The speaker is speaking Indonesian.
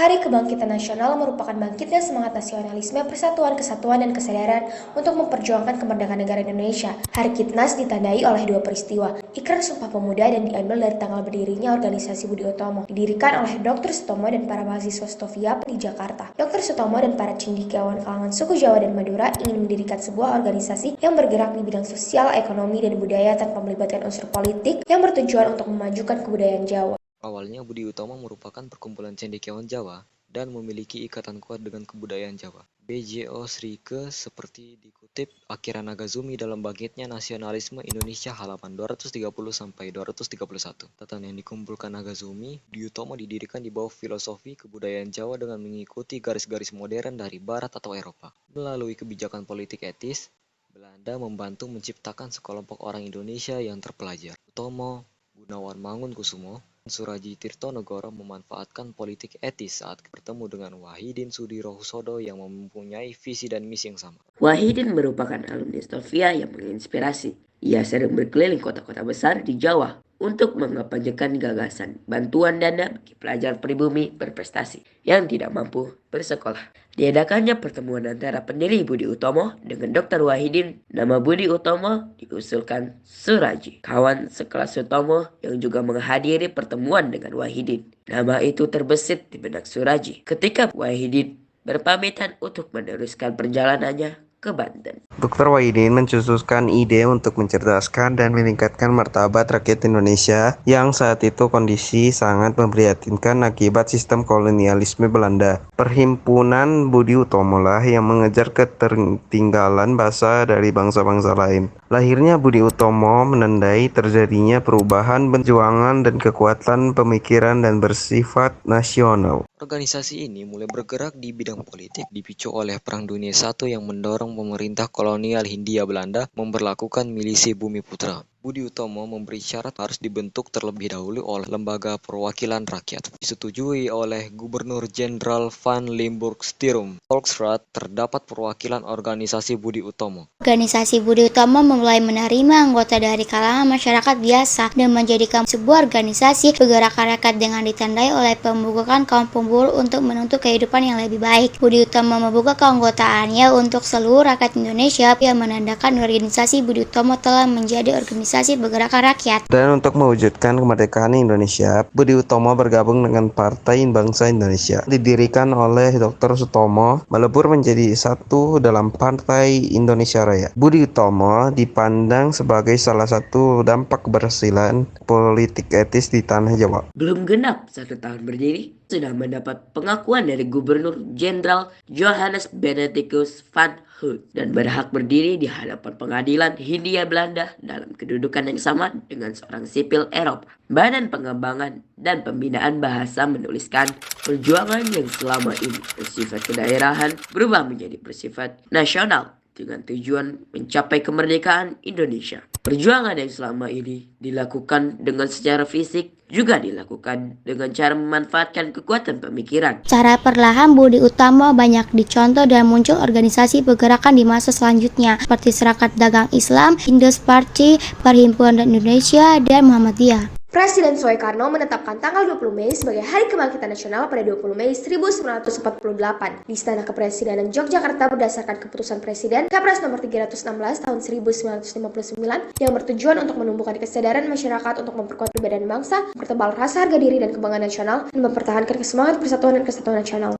Hari Kebangkitan Nasional merupakan bangkitnya semangat nasionalisme, persatuan, kesatuan, dan kesadaran untuk memperjuangkan kemerdekaan negara Indonesia. Hari Kitnas ditandai oleh dua peristiwa, Ikrar Sumpah Pemuda dan diambil dari tanggal berdirinya organisasi Budi Utomo, didirikan oleh Dr. Sutomo dan para mahasiswa Stovia di Jakarta. Dr. Sutomo dan para cendekiawan kalangan suku Jawa dan Madura ingin mendirikan sebuah organisasi yang bergerak di bidang sosial, ekonomi, dan budaya tanpa melibatkan unsur politik yang bertujuan untuk memajukan kebudayaan Jawa. Awalnya Budi Utomo merupakan perkumpulan cendekiawan Jawa dan memiliki ikatan kuat dengan kebudayaan Jawa. BJO Srike seperti dikutip Akira Nagazumi dalam Bangkitnya Nasionalisme Indonesia halaman 230-231. Tatan yang dikumpulkan Nagazumi, Budi Utomo didirikan di bawah filosofi kebudayaan Jawa dengan mengikuti garis-garis modern dari Barat atau Eropa. Melalui kebijakan politik etis, Belanda membantu menciptakan sekelompok orang Indonesia yang terpelajar. Utomo, Gunawan Mangunkusumo, Suraji Tirtonegoro memanfaatkan politik etis saat bertemu dengan Wahidin Sudirohusodo yang mempunyai visi dan misi yang sama. Wahidin merupakan alumni Stovia yang menginspirasi. Ia sering berkeliling kota-kota besar di Jawa untuk mengapanyakan gagasan bantuan dana bagi pelajar pribumi berprestasi yang tidak mampu bersekolah. Diadakannya pertemuan antara pendiri Budi Utomo dengan Dr. Wahidin, nama Budi Utomo diusulkan Suraji, kawan sekelas Sutomo yang juga menghadiri pertemuan dengan Wahidin. Nama itu terbesit di benak Suraji ketika Wahidin berpamitan untuk meneruskan perjalanannya ke Banten. Dr. Wahidin mencetuskan ide untuk mencerdaskan dan meningkatkan martabat rakyat Indonesia yang saat itu kondisi sangat memprihatinkan akibat sistem kolonialisme Belanda. Perhimpunan Budi Utomo lah yang mengejar ketertinggalan bahasa dari bangsa-bangsa lain. Lahirnya Budi Utomo menandai terjadinya perubahan perjuangan dan kekuatan pemikiran dan bersifat nasional. Organisasi ini mulai bergerak di bidang politik dipicu oleh Perang Dunia I yang mendorong pemerintah kolonial Hindia Belanda memberlakukan milisi Bumi Putra. Budi Utomo memberi syarat harus dibentuk terlebih dahulu oleh Lembaga Perwakilan Rakyat. Disetujui oleh Gubernur Jenderal Van Limburg-Stirum. Volksraad terdapat perwakilan organisasi Budi Utomo. Organisasi Budi Utomo mulai menerima anggota dari kalangan masyarakat biasa dan menjadikan sebuah organisasi pergerakan rakyat dengan ditandai oleh pembukaan kaum pemburu untuk menuntut kehidupan yang lebih baik. Budi Utomo membuka keanggotaannya untuk seluruh rakyat Indonesia yang menandakan organisasi Budi Utomo telah menjadi organisasi pergerakan rakyat. Dan untuk mewujudkan kemerdekaan Indonesia, Budi Utomo bergabung dengan Partai Bangsa Indonesia. Didirikan oleh Dr. Sutomo, melebur menjadi satu dalam Partai Indonesia Raya. Budi Utomo dipandang sebagai salah satu dampak keberhasilan politik etis di tanah Jawa. Belum genap 1 tahun berdiri, sudah mendapat pengakuan dari Gubernur Jenderal Johannes Benedictus van Hout dan berhak berdiri di hadapan pengadilan Hindia Belanda dalam kedudukan yang sama dengan seorang sipil Eropa. Badan Pengembangan dan Pembinaan Bahasa menuliskan perjuangan yang selama ini bersifat kedaerahan berubah menjadi bersifat nasional dengan tujuan mencapai kemerdekaan Indonesia. Perjuangan yang selama ini dilakukan dengan secara fisik juga dilakukan dengan cara memanfaatkan kekuatan pemikiran. Cara perlahan Budi Utomo banyak dicontoh dan muncul organisasi pergerakan di masa selanjutnya seperti Serikat Dagang Islam, Indus Party, Perhimpunan Indonesia, dan Muhammadiyah. Presiden Soekarno menetapkan tanggal 20 Mei sebagai Hari Kebangkitan Nasional pada 20 Mei 1948 di Istana Kepresidenan Yogyakarta berdasarkan keputusan Presiden Kepres nomor 316 tahun 1959 yang bertujuan untuk menumbuhkan kesadaran masyarakat untuk memperkuat perbedaan bangsa, mempertebal rasa harga diri dan kebanggaan nasional, dan mempertahankan kesemangat persatuan dan kesatuan nasional.